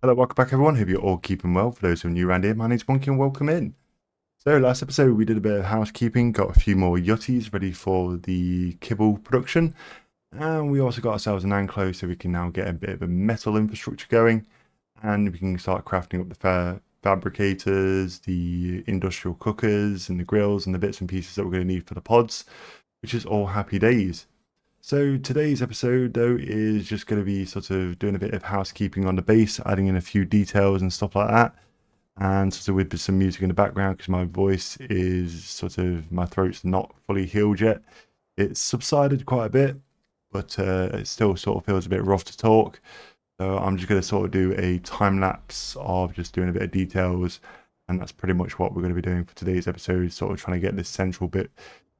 Hello, welcome back everyone. Hope you're all keeping well. For those who are new around here, my name's Monkey and welcome in. So last episode we did a bit of housekeeping, got a few more yutties ready for the kibble production. And we also got ourselves an anklo so we can now get a bit of a metal infrastructure going. And we can start crafting up the fabricators, the industrial cookers and the grills and the bits and pieces that we're going to need for the pods, which is all happy days. So today's episode though is just going to be sort of doing a bit of housekeeping on the base, adding in a few details and stuff like that, and sort of with some music in the background because my voice is my throat's not fully healed yet. It's subsided quite a bit, but it still sort of feels a bit rough to talk. So I'm just going to sort of do a time lapse of just doing a bit of details, and that's pretty much what we're going to be doing for today's episode. Sort of trying to get this central bit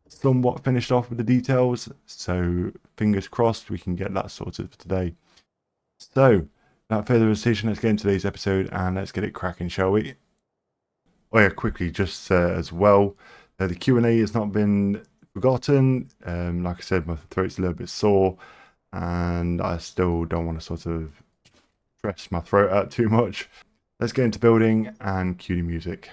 somewhat finished off with the details. So fingers crossed we can get that sorted for today. So without further hesitation, let's get into today's episode and let's get it cracking, shall we? Oh yeah, quickly just as well, the Q&A has not been forgotten. Like I said, my throat's a little bit sore and I still don't want to sort of stress my throat out too much. Let's get into building and cue the music.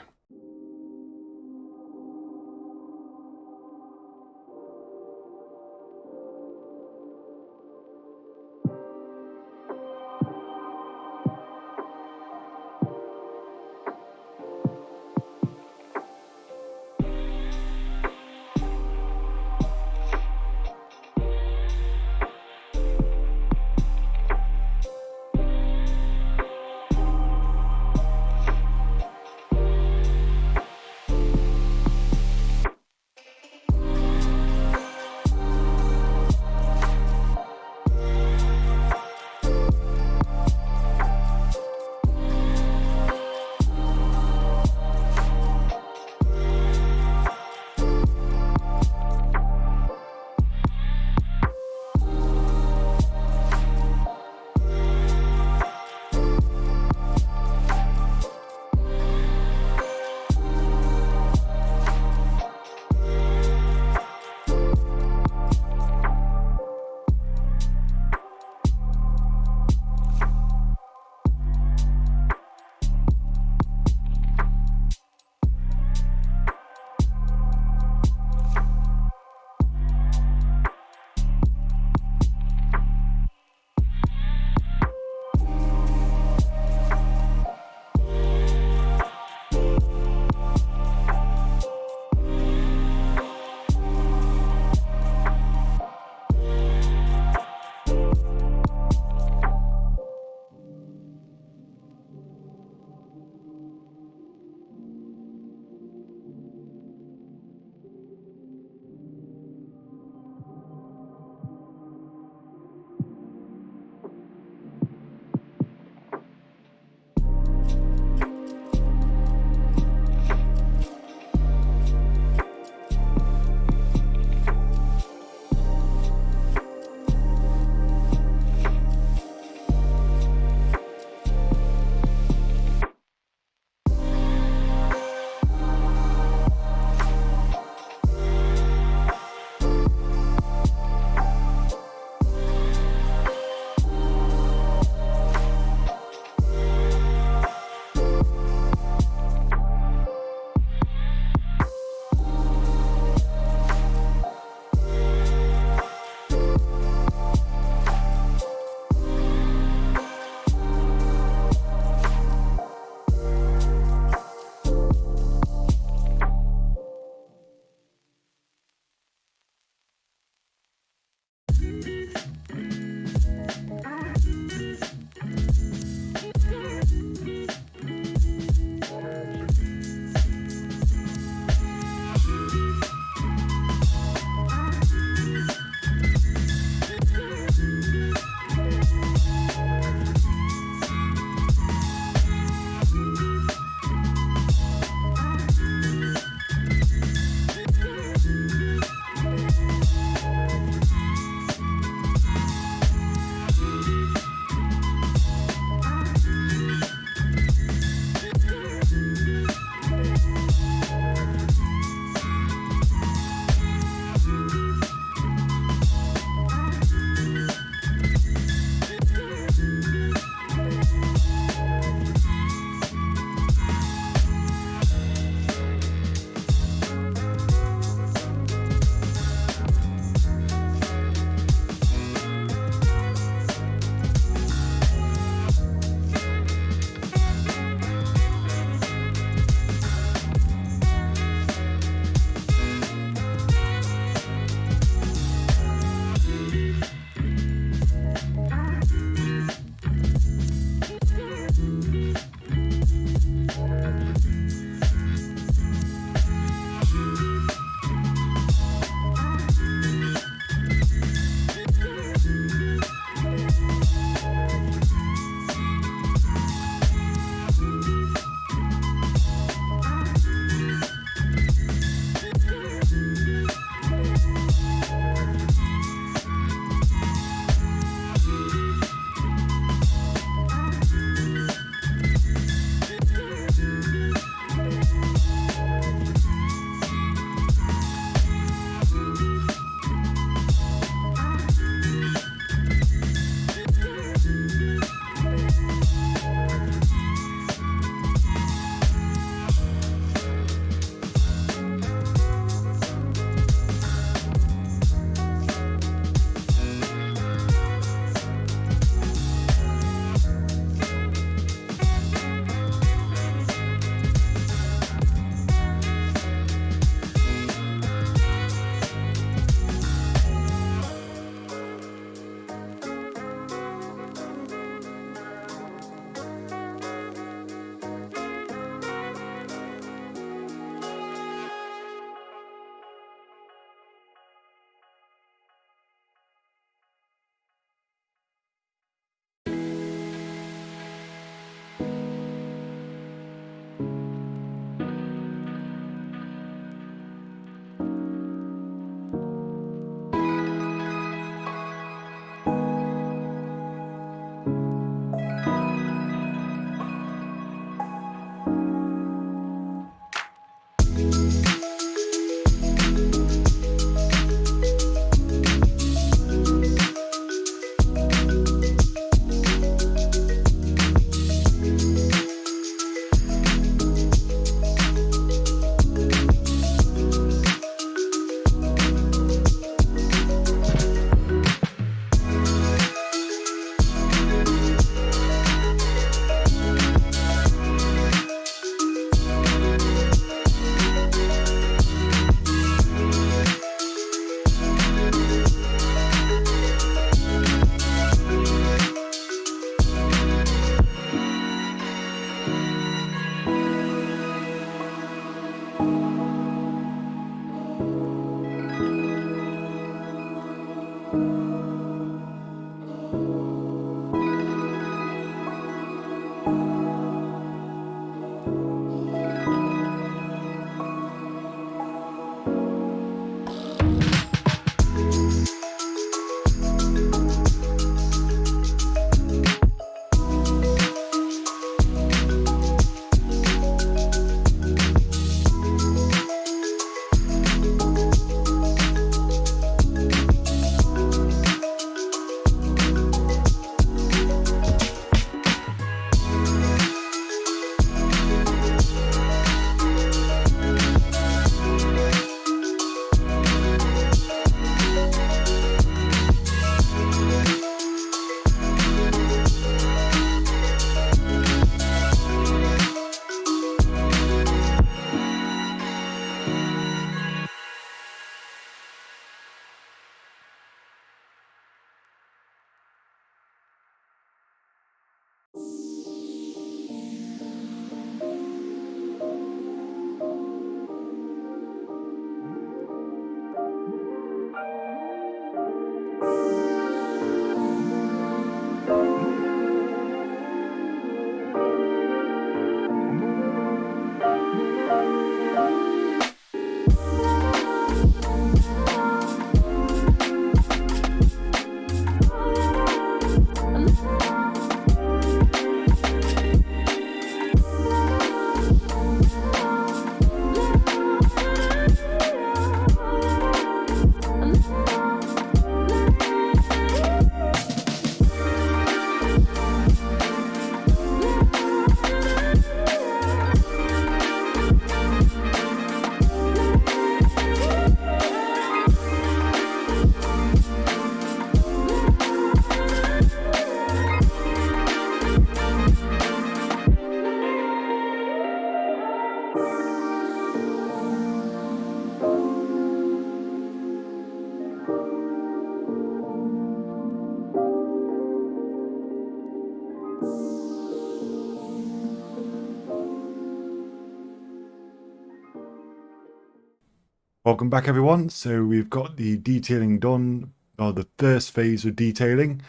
Welcome back, everyone. So we've got the detailing done, or the first phase of detailing.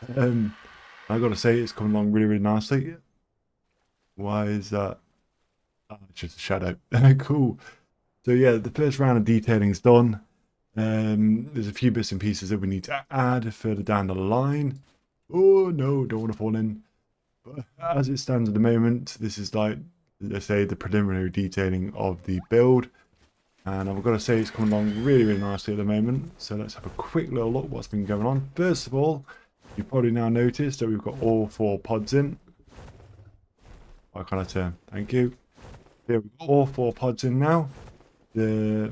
I got to say, it's coming along really, really nicely. Why is that? Oh, it's just a shadow. Cool. So yeah, the first round of detailing is done. There's a few bits and pieces that we need to add further down the line. Oh no, don't want to fall in. But as it stands at the moment, this is like, let's say, the preliminary detailing of the build. And I've got to say, it's coming along really, really nicely at the moment. So let's have a quick little look what's been going on. First of all, you've probably now noticed that we've got all 4 pods in. Why can't I turn? Thank you. Yeah, we've got all 4 pods in now. The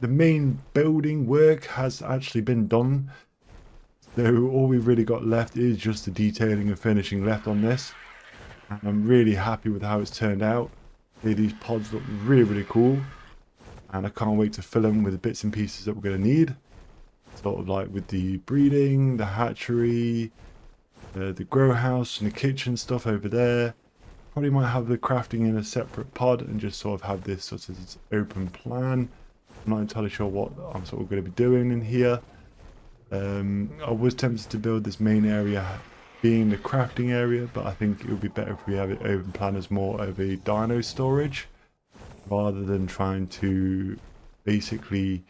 main building work has actually been done. So all we've really got left is just the detailing and finishing left on this. And I'm really happy with how it's turned out. These pods look really, really cool, and I can't wait to fill them with the bits and pieces that we're going to need, sort of like with the breeding, the hatchery, the grow house and the kitchen stuff over there. Probably might have the crafting in a separate pod and just sort of have this sort of open plan. I'm not entirely sure what I'm sort of going to be doing in here. I was tempted to build this main area being the crafting area, but I think it would be better if we have it open plan as more of a dino storage rather than trying to basically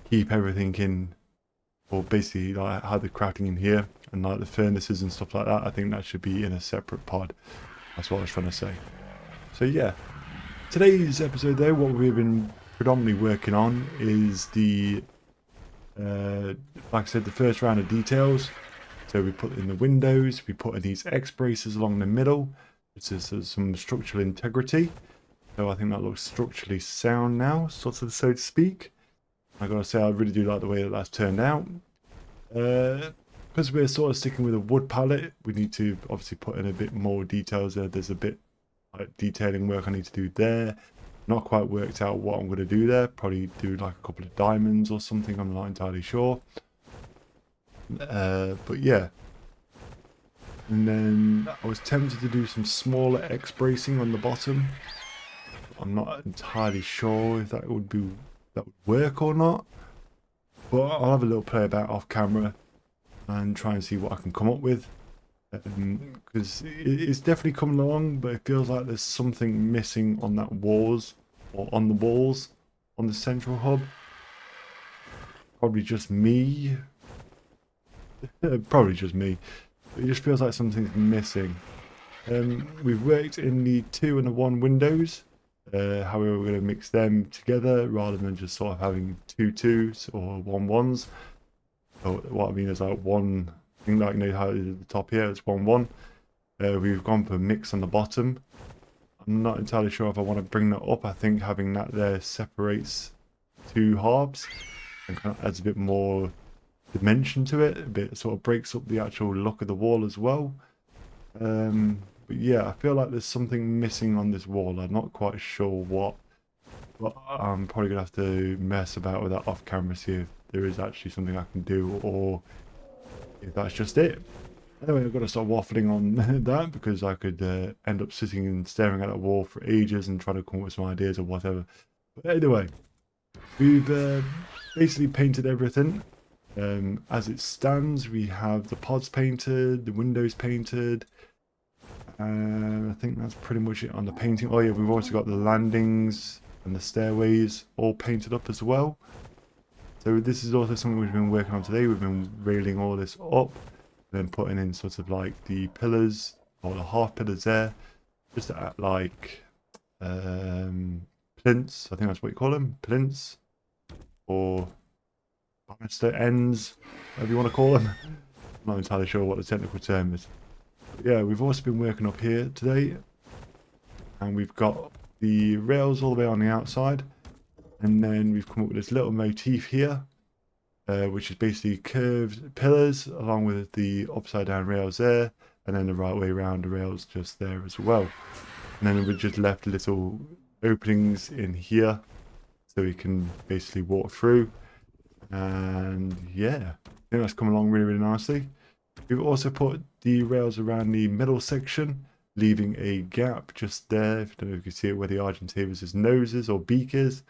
keep everything in, or basically like have the crafting in here and like the furnaces and stuff like that. I think that should be in a separate pod. That's what I was trying to say. So yeah, today's episode though, what we've been predominantly working on is the like I said, the first round of details. So we put in the windows, we put in these X braces along the middle. This is some structural integrity. So I think that looks structurally sound now, sort of, so to speak. I gotta say, I really do like the way that that's turned out. Because we're sort of sticking with a wood palette, we need to obviously put in a bit more details there. There's a bit like detailing work I need to do there. Not quite worked out what I'm going to do there. Probably do like a couple of diamonds or something. I'm not entirely sure. But yeah. And then I was tempted to do some smaller X bracing on the bottom. I'm not entirely sure if that would work or not. But I'll have a little play about off camera and try and see what I can come up with. Because it's definitely coming along, but it feels like there's something missing on that walls, or on the walls, on the central hub. Probably just me. Probably just me. It just feels like something's missing. We've worked in the 2 and the 1 windows. However, we're going to mix them together rather than just sort of having 2 2s or 1 1s. So what I mean is like one thing, like, you know how it is at the top here, it's 1 1. We've gone for mix on the bottom. I'm not entirely sure if I want to bring that up. I think having that there separates 2 halves and kind of adds a bit more dimension to it. A bit sort of breaks up the actual look of the wall as well. But yeah, I feel like there's something missing on this wall. I'm not quite sure what, but I'm probably gonna have to mess about with that off camera, see if there is actually something I can do, or if that's just it. Anyway, I've got to start waffling on that because I could end up sitting and staring at that wall for ages and trying to come up with some ideas or whatever. But anyway, we've basically painted everything. As it stands, we have the pods painted, the windows painted. I think that's pretty much it on the painting. Oh yeah, we've also got the landings and the stairways all painted up as well. So this is also something we've been working on today. We've been railing all this up, then putting in sort of like the pillars or the half pillars there, just to act like plinths. I think that's what you call them, plinths, or banister ends, whatever you want to call them. I'm not entirely sure what the technical term is. Yeah, we've also been working up here today, and we've got the rails all the way on the outside, and then we've come up with this little motif here, which is basically curved pillars along with the upside down rails there, and then the right way around the rails just there as well. And then we've just left little openings in here so we can basically walk through, and yeah, I think that's coming along really, really nicely. We've also put the rails around the middle section, leaving a gap just there. If you don't know if you can see it, where the Argentavis' noses or beak is,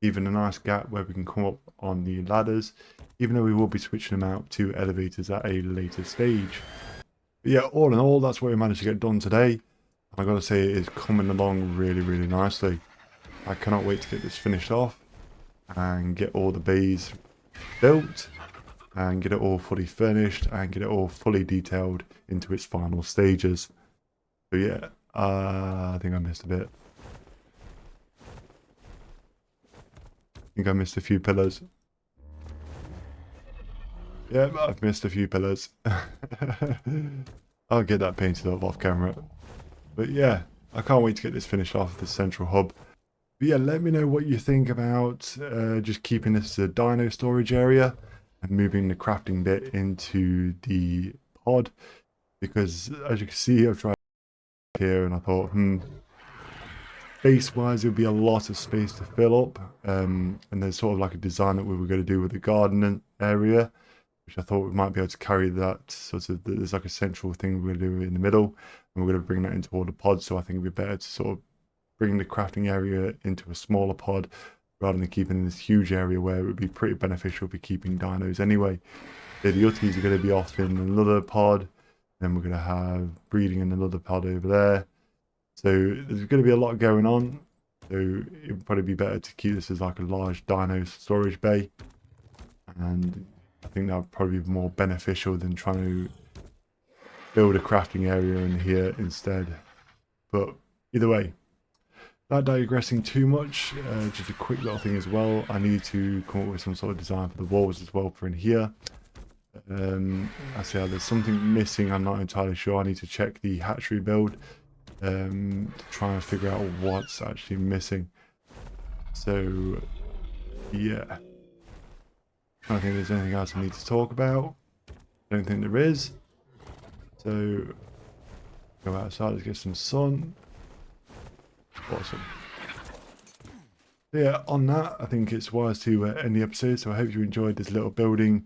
even a nice gap where we can come up on the ladders, even though we will be switching them out to elevators at a later stage. But yeah, all in all, that's what we managed to get done today. I gotta say, it is coming along really, really nicely. I cannot wait to get this finished off and get all the bays built and get it all fully furnished and get it all fully detailed into its final stages. So yeah, I think I missed a bit. I think I missed a few pillars. Yeah, I've missed a few pillars. I'll get that painted up off camera. But yeah, I can't wait to get this finished off, the central hub. But yeah, let me know what you think about just keeping this as a dino storage area and moving the crafting bit into the pod, because as you can see, I've tried here and I thought, space wise there'll be a lot of space to fill up, and there's sort of like a design that we were going to do with the garden area, which I thought we might be able to carry that sort of, there's like a central thing we're going to do in the middle, and we're going to bring that into all the pods. So I think it'd be better to sort of bring the crafting area into a smaller pod rather than keeping this huge area where it would be pretty beneficial for keeping dinos anyway. The Yutties are going to be off in another pod, then we're going to have breeding in another pod over there. So there's going to be a lot going on. So it would probably be better to keep this as like a large dino storage bay. And I think that would probably be more beneficial than trying to build a crafting area in here instead. But either way, not digressing too much, just a quick little thing as well. I need to come up with some sort of design for the walls as well for in here. I see how there's something missing. I'm not entirely sure. I need to check the hatchery build to try and figure out what's actually missing. So yeah, I don't think there's anything else I need to talk about. I don't think there is. So go outside, let's get some sun. Awesome. Yeah, on that, I think it's wise to end the episode. So I hope you enjoyed this little building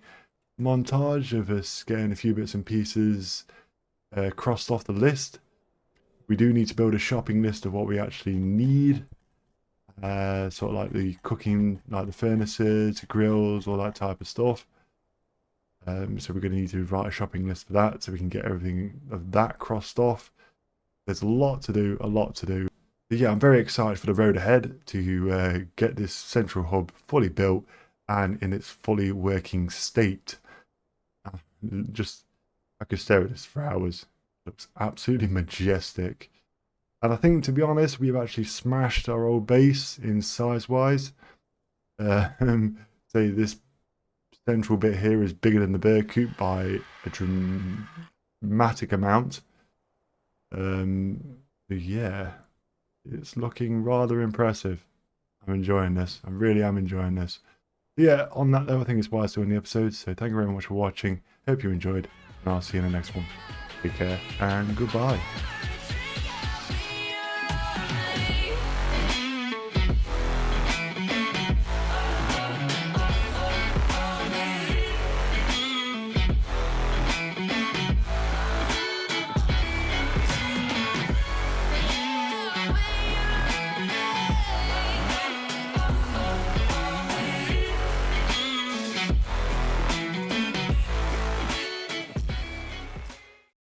montage of us getting a few bits and pieces crossed off the list. We do need to build a shopping list of what we actually need. sort of like the cooking, like the furnaces, grills, all that type of stuff. So we're going to need to write a shopping list for that so we can get everything of that crossed off. There's a lot to do, a lot to do. But yeah, I'm very excited for the road ahead to get this central hub fully built and in its fully working state. Just, I could stare at this for hours. It looks absolutely majestic. And I think, to be honest, we've actually smashed our old base in size-wise. Say this central bit here is bigger than the bear coop by a dramatic amount. Yeah, it's looking rather impressive. I'm enjoying this. I really am enjoying this. Yeah, on that though, I think it's wise to end the episode. So thank you very much for watching. Hope you enjoyed, and I'll see you in the next one. Take care and goodbye.